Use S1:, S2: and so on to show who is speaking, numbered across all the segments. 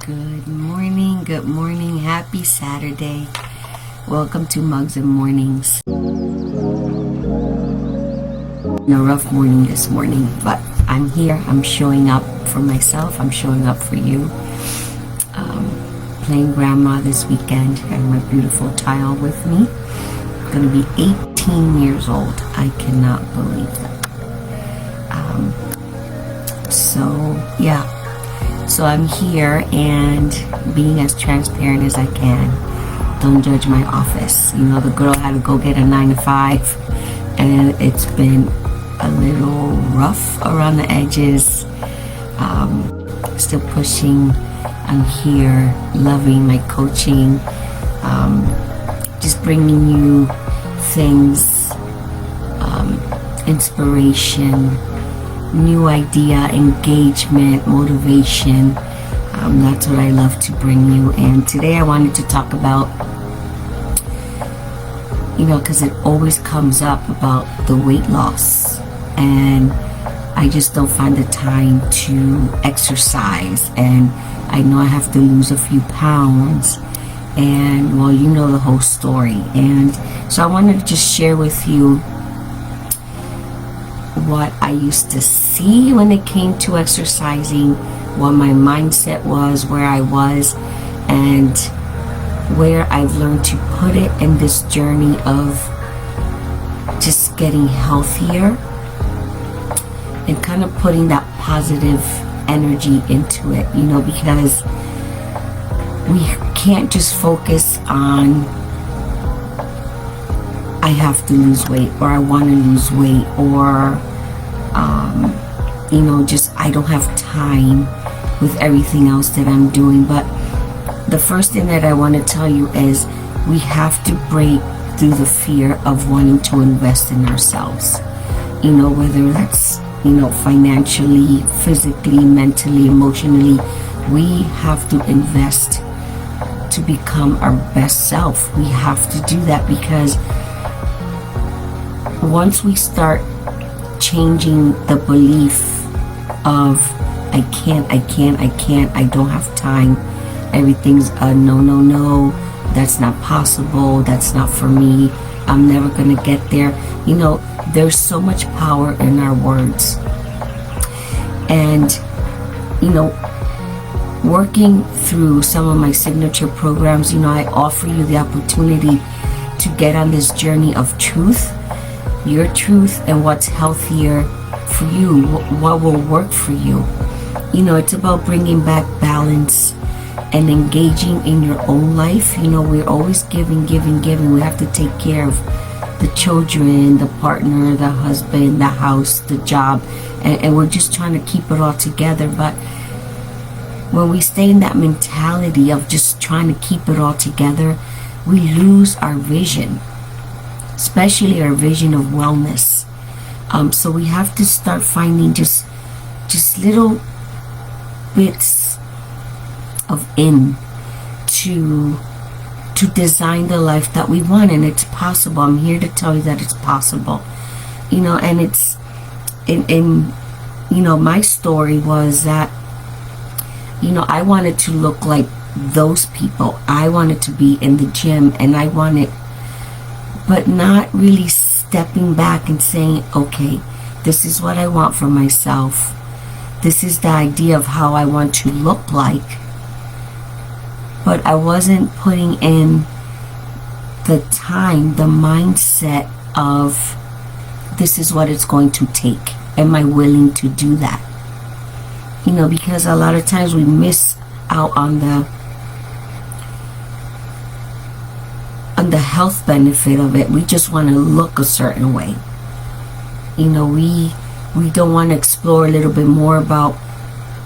S1: Good morning, happy Saturday. Welcome to Mugs and Mornings. A rough morning this morning, but I'm here, I'm showing up for myself, I'm showing up for you. Playing grandma this weekend. I have my beautiful child with me. Gonna be 18 years old. I cannot believe that. So I'm here and being as transparent as I can. Don't judge my office. You know, the girl had to go get a 9 to 5 and it's been a little rough around the edges. Still pushing. I'm here, loving my coaching, just bringing you things, inspiration, new idea, engagement, motivation. That's what I love to bring you. And today I wanted to talk about, because it always comes up about the weight loss, and I just don't find the time to exercise, and I know I have to lose a few pounds, and well, you know the whole story. And so I wanted to just share with you what I used to see when it came to exercising, what my mindset was, where I was, and where I've learned to put it in this journey of just getting healthier and kind of putting that positive energy into it, because we can't just focus on I have to lose weight, or I want to lose weight, or just I don't have time with everything else that I'm doing. But the first thing that I want to tell you is we have to break through the fear of wanting to invest in ourselves, whether that's financially, physically, mentally, emotionally. We have to invest to become our best self. We have to do that, because once we start changing the belief of I can't, I don't have time, everything's no, that's not possible, that's not for me, I'm never gonna get there. There's so much power in our words. And working through some of my signature programs, I offer you the opportunity to get on this journey of truth, your truth, and what's healthier for you, what will work for you. It's about bringing back balance and engaging in your own life. We're always giving. We have to take care of the children, the partner, the husband, the house, the job, and we're just trying to keep it all together. But when we stay in that mentality of just trying to keep it all together, we lose our vision, especially our vision of wellness. So we have to start finding just little bits of to design the life that we want. And it's possible. I'm here to tell you that it's possible. And it's in my story was that I wanted to look like those people. I wanted to be in the gym, and I wanted, but not really stepping back and saying, okay, this is what I want for myself. This is the idea of how I want to look like. But I wasn't putting in the time, the mindset of this is what it's going to take. Am I willing to do that? Because a lot of times we miss out on the health benefit of it. We just want to look a certain way. We don't want to explore a little bit more about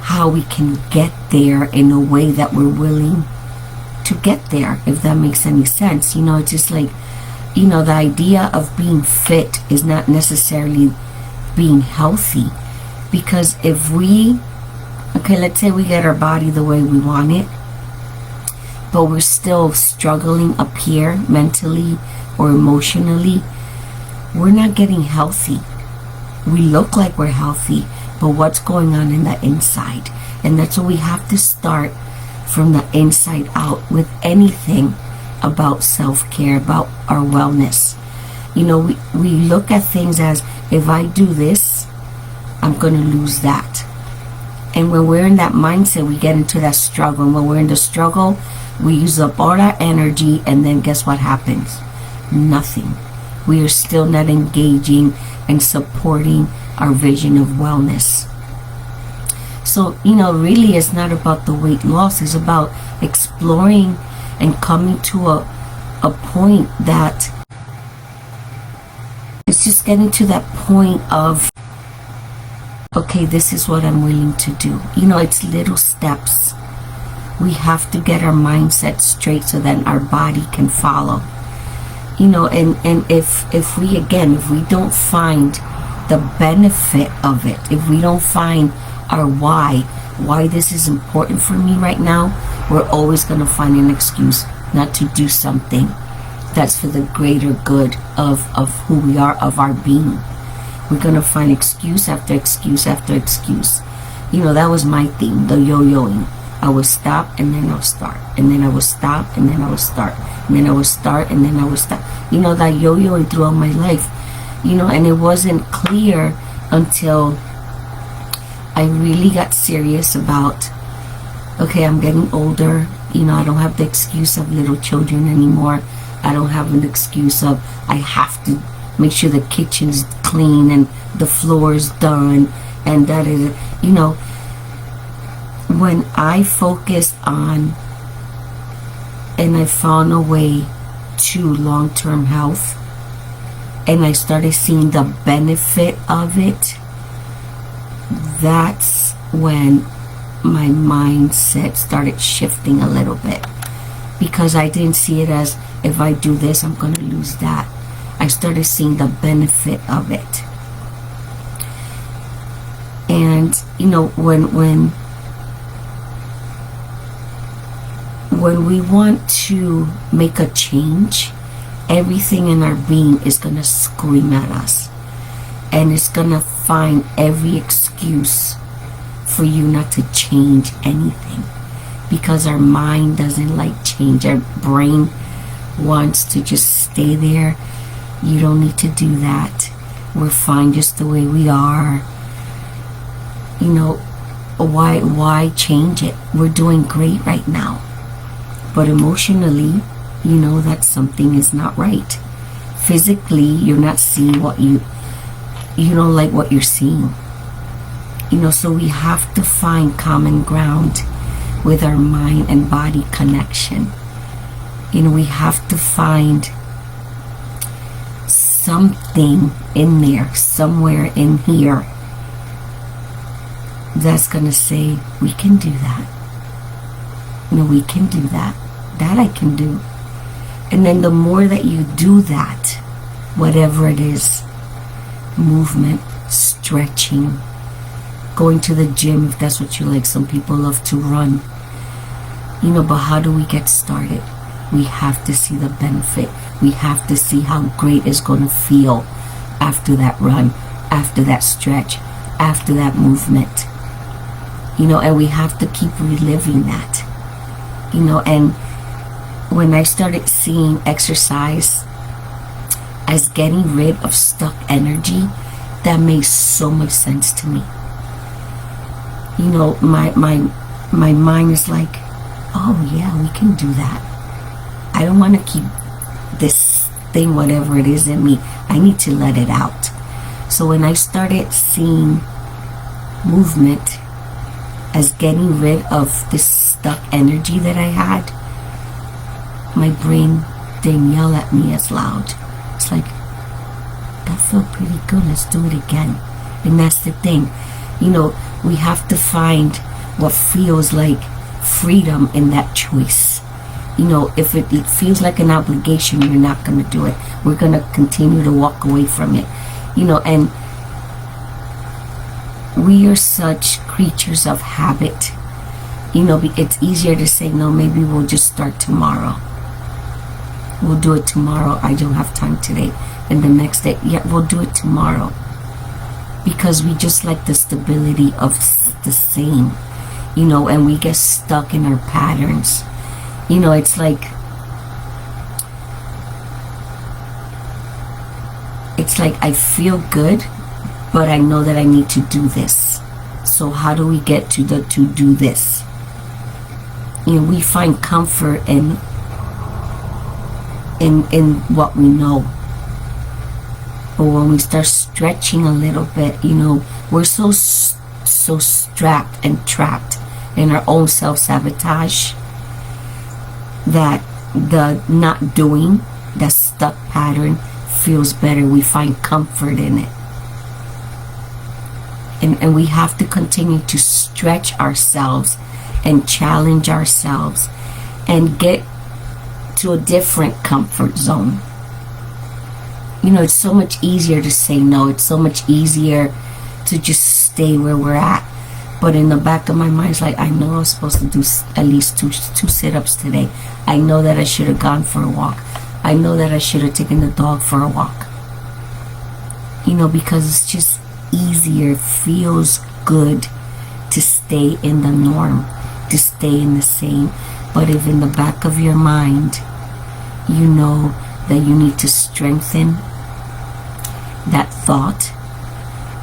S1: how we can get there in a way that we're willing to get there, if that makes any sense. It's just like, the idea of being fit is not necessarily being healthy. Because if let's say we get our body the way we want it, but we're still struggling up here mentally or emotionally, we're not getting healthy. We look like we're healthy, but what's going on in the inside? And that's what we have to start from the inside out with anything about self-care, about our wellness. You know, we look at things as, if I do this, I'm going to lose that. And when we're in that mindset, we get into that struggle. And when we're in the struggle, we use up all our energy, and then guess what happens? Nothing. We are still not engaging and supporting our vision of wellness. So, you know, really it's not about the weight loss. It's about exploring and coming to a point that it's just getting to that point of, okay, this is what I'm willing to do. You know, it's little steps. We have to get our mindset straight so that our body can follow. You know, and if we don't find the benefit of it, if we don't find our why this is important for me right now, we're always going to find an excuse not to do something that's for the greater good of who we are, of our being. We're going to find excuse after excuse after excuse. You know, that was my theme, the yo-yoing. I would stop and then I would start, and then I would stop and then I would start, and then I would start and then I would stop. You know, that yo-yoing throughout my life. You know, and it wasn't clear until I really got serious about, okay, I'm getting older. You know, I don't have the excuse of little children anymore. I don't have an excuse of I have to make sure the kitchen's clean and the floor's done and that is, you know, when I focused on and I found a way to long-term health and I started seeing the benefit of it, that's when my mindset started shifting a little bit, because I didn't see it as, if I do this, I'm going to lose that. I started seeing the benefit of it. And, you know, when we want to make a change, everything in our being is going to scream at us. And it's going to find every excuse for you not to change anything. Because our mind doesn't like change. Our brain wants to just stay there. You don't need to do that. We're fine just the way we are. You know, why change it? We're doing great right now. But emotionally, you know that something is not right. Physically, you're not seeing what you don't like what you're seeing. You know, so we have to find common ground with our mind and body connection. You know, we have to find something in there, somewhere in here, that's going to say, we can do that. You know, we can do that. That I can do. And then the more that you do that, whatever it is, movement, stretching, going to the gym if that's what you like. Some people love to run. You know, but how do we get started? We have to see the benefit. We have to see how great it's going to feel after that run, after that stretch, after that movement. You know, and we have to keep reliving that. You know, and when I started seeing exercise as getting rid of stuck energy, that made so much sense to me. You know, my mind is like, oh yeah, we can do that. I don't want to keep this thing, whatever it is in me. I need to let it out. So when I started seeing movement as getting rid of this stuck energy that I had, my brain didn't yell at me as loud. It's like, that felt pretty good, let's do it again. And that's the thing. You know, we have to find what feels like freedom in that choice. You know, if it feels like an obligation, you're not going to do it. We're going to continue to walk away from it. You know, and we are such creatures of habit. You know, it's easier to say, no, maybe we'll just start tomorrow. We'll do it tomorrow. I don't have time today. And the next day, yeah, we'll do it tomorrow. Because we just like the stability of the same. and we get stuck in our patterns. It's like I feel good, but I know that I need to do this. So how do we get to do this? We find comfort in what we know. But when we start stretching a little bit, we're so strapped and trapped in our own self-sabotage that the not doing, that stuck pattern, feels better. We find comfort in it. And we have to continue to stretch ourselves and challenge ourselves and get to a different comfort zone. It's so much easier to say no. It's so much easier to just stay where we're at. But in the back of my mind, it's like, I know I was supposed to do at least two sit-ups today. I know that I should have gone for a walk. I know that I should have taken the dog for a walk. Because it's just easier, feels good to stay in the norm, to stay in the same. But if in the back of your mind, you know that you need to strengthen that thought,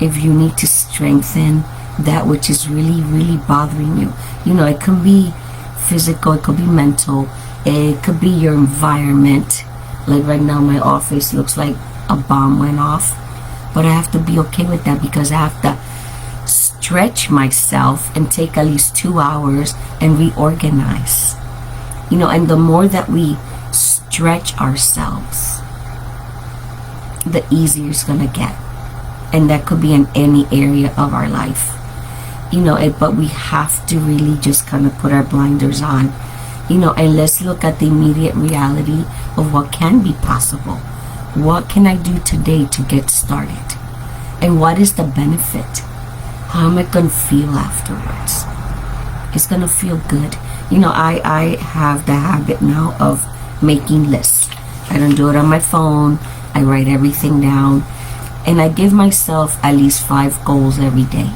S1: if you need to strengthen that which is really, really bothering you, it could be physical, it could be mental, it could be your environment. Like right now, my office looks like a bomb went off, but I have to be okay with that because I have to stretch myself and take at least 2 hours and reorganize. And the more that we stretch ourselves, the easier it's gonna get. And that could be in any area of our life. But we have to really just kind of put our blinders on, and let's look at the immediate reality of what can be possible. What can I do today to get started? And what is the benefit? How am I gonna feel afterwards? It's gonna feel good. I have the habit now of making lists. I don't do it on my phone. I write everything down. And I give myself at least 5 goals every day.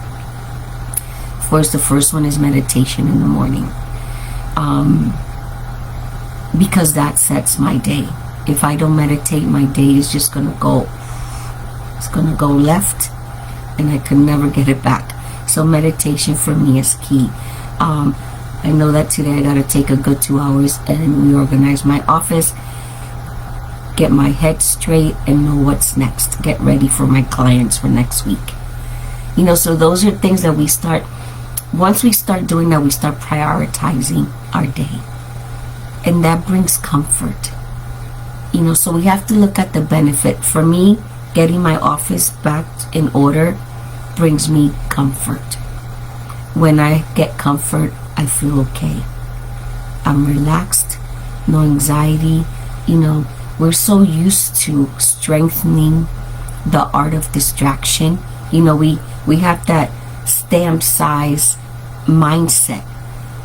S1: Of course, the first one is meditation in the morning. Because that sets my day. If I don't meditate, my day is just gonna go. It's gonna go left, and I could never get it back. So meditation for me is key. I know that today I gotta take a good 2 hours and reorganize my office, get my head straight, and know what's next. Get ready for my clients for next week. So those are things that we start. Once we start doing that, we start prioritizing our day, and that brings comfort. So we have to look at the benefit. For me, getting my office back in order brings me comfort. When I get comfort, I feel okay. I'm relaxed, no anxiety. We're so used to strengthening the art of distraction. We have that stamp size mindset.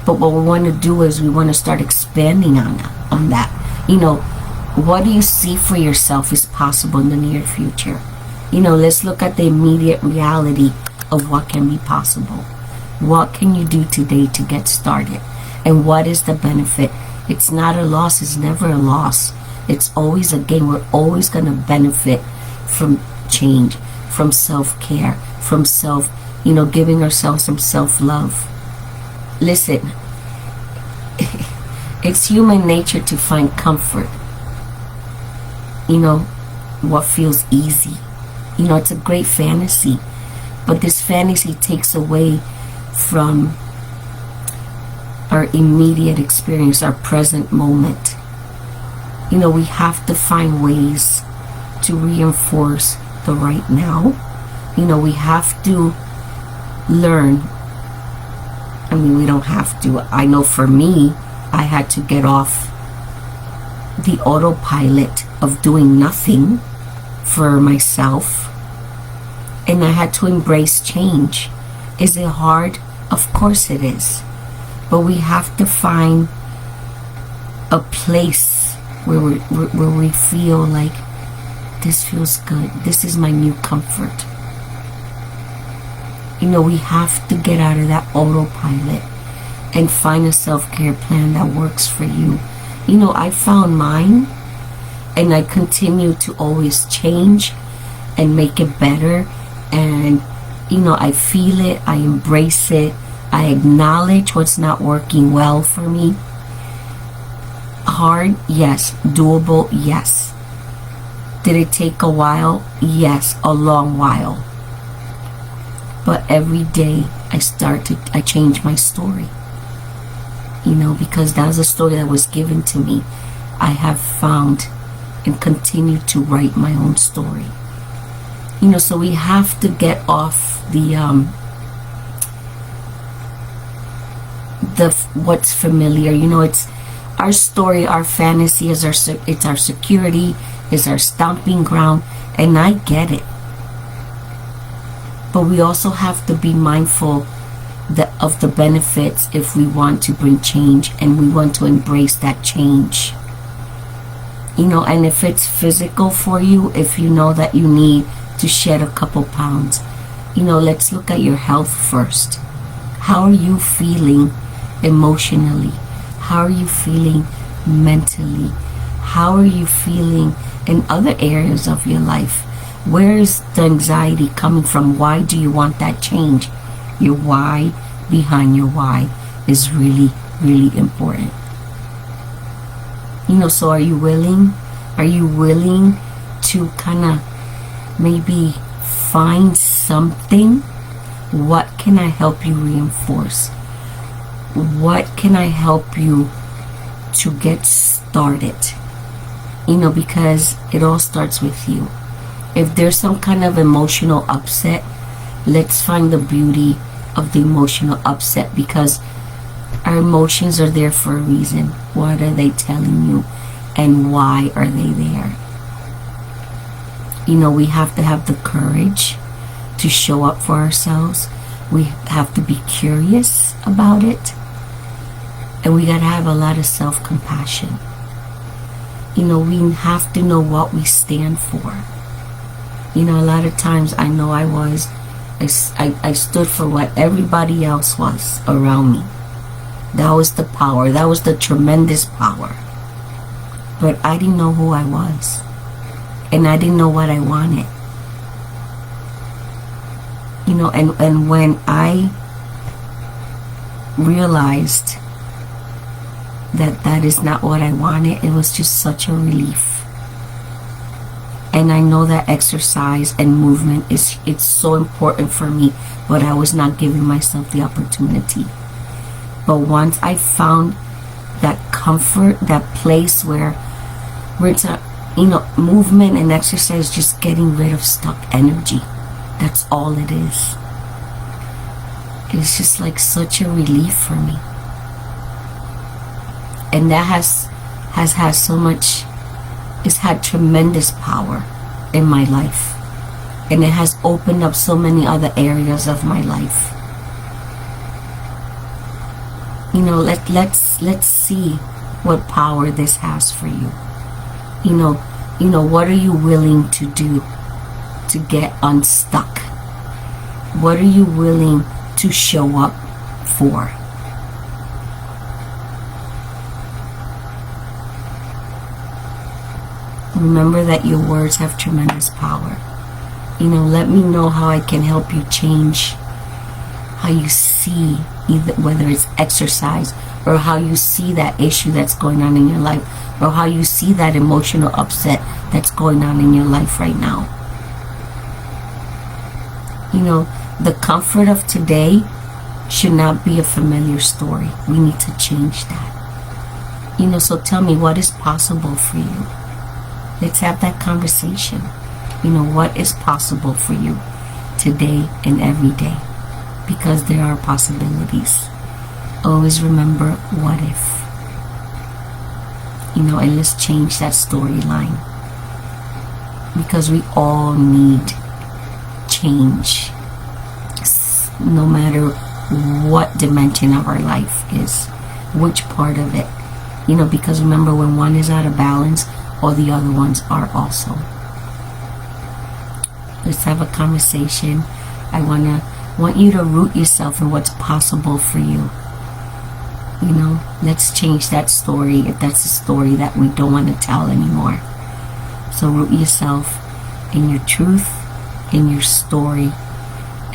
S1: But what we want to do is we want to start expanding on that. What do you see for yourself is possible in the near future? Let's look at the immediate reality of what can be possible. What can you do today to get started? And what is the benefit? It's not a loss. It's never a loss. It's always a gain. We're always going to benefit from change, from self-care, from giving ourselves some self-love. Listen, it's human nature to find comfort. What feels easy. It's a great fantasy. But this fantasy takes away from our immediate experience, our present moment. We have to find ways to reinforce the right now. We have to learn. We don't have to. I know for me, I had to get off the autopilot of doing nothing for myself, and I had to embrace change. Is it hard? Of course it is. But we have to find a place where we feel like this feels good. This is my new comfort. We have to get out of that autopilot and find a self-care plan that works for you. I found mine, and I continue to always change and make it better. And I feel it, I embrace it, I acknowledge what's not working well for me. Hard, yes. Doable, yes. Did it take a while? Yes, a long while. But every day I change my story. Because that was a story that was given to me. I have found and continue to write my own story. So we have to get off the what's familiar. It's our story, our fantasy it's our security, is our stomping ground, and I get it. But we also have to be mindful of the benefits if we want to bring change and we want to embrace that change. And if it's physical for you, if you know that you need to shed a couple pounds, let's look at your health first. How are you feeling emotionally? How are you feeling mentally? How are you feeling in other areas of your life? Where is the anxiety coming from? Why do you want that change? Your why behind your why is really, really important. So are you willing? Are you willing to kind of maybe find something? What can I help you reinforce? What can I help you to get started? Because it all starts with you. If there's some kind of emotional upset, let's find the beauty of the emotional upset, because our emotions are there for a reason. What are they telling you, and why are they there? We have to have the courage to show up for ourselves. We have to be curious about it, and we got to have a lot of self-compassion. We have to know what we stand for. A lot of times I know I stood for what everybody else was around me. That was the power. That was the tremendous power. But I didn't know who I was. And I didn't know what I wanted. And when I realized that is not what I wanted, it was just such a relief. And I know that exercise and movement it's so important for me, but I was not giving myself the opportunity. But once I found that comfort, that place where it's a movement and exercise, just getting rid of stuck energy. That's all it is. It's just like such a relief for me. And that has had so much, it's had tremendous power in my life. And it has opened up so many other areas of my life. Let's see what power this has for you. What are you willing to do to get unstuck? What are you willing to show up for? Remember that your words have tremendous power. Let me know how I can help you change how you see, either whether it's exercise, or how you see that issue that's going on in your life, or how you see that emotional upset that's going on in your life right now. The comfort of today should not be a familiar story. We need to change that. So tell me, what is possible for you? Let's have that conversation. What is possible for you today and every day? Because there are possibilities. Always remember, what if? And let's change that storyline. Because we all need change. No matter what dimension of our life is. Which part of it. Because remember, when one is out of balance, all the other ones are also. Let's have a conversation. I want you to root yourself in what's possible for you. You know, let's change that story if that's a story that we don't want to tell anymore. So root yourself in your truth, in your story,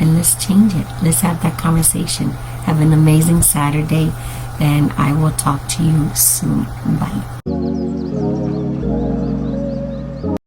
S1: and let's change it. Let's have that conversation. Have an amazing Saturday, and I will talk to you soon. Bye.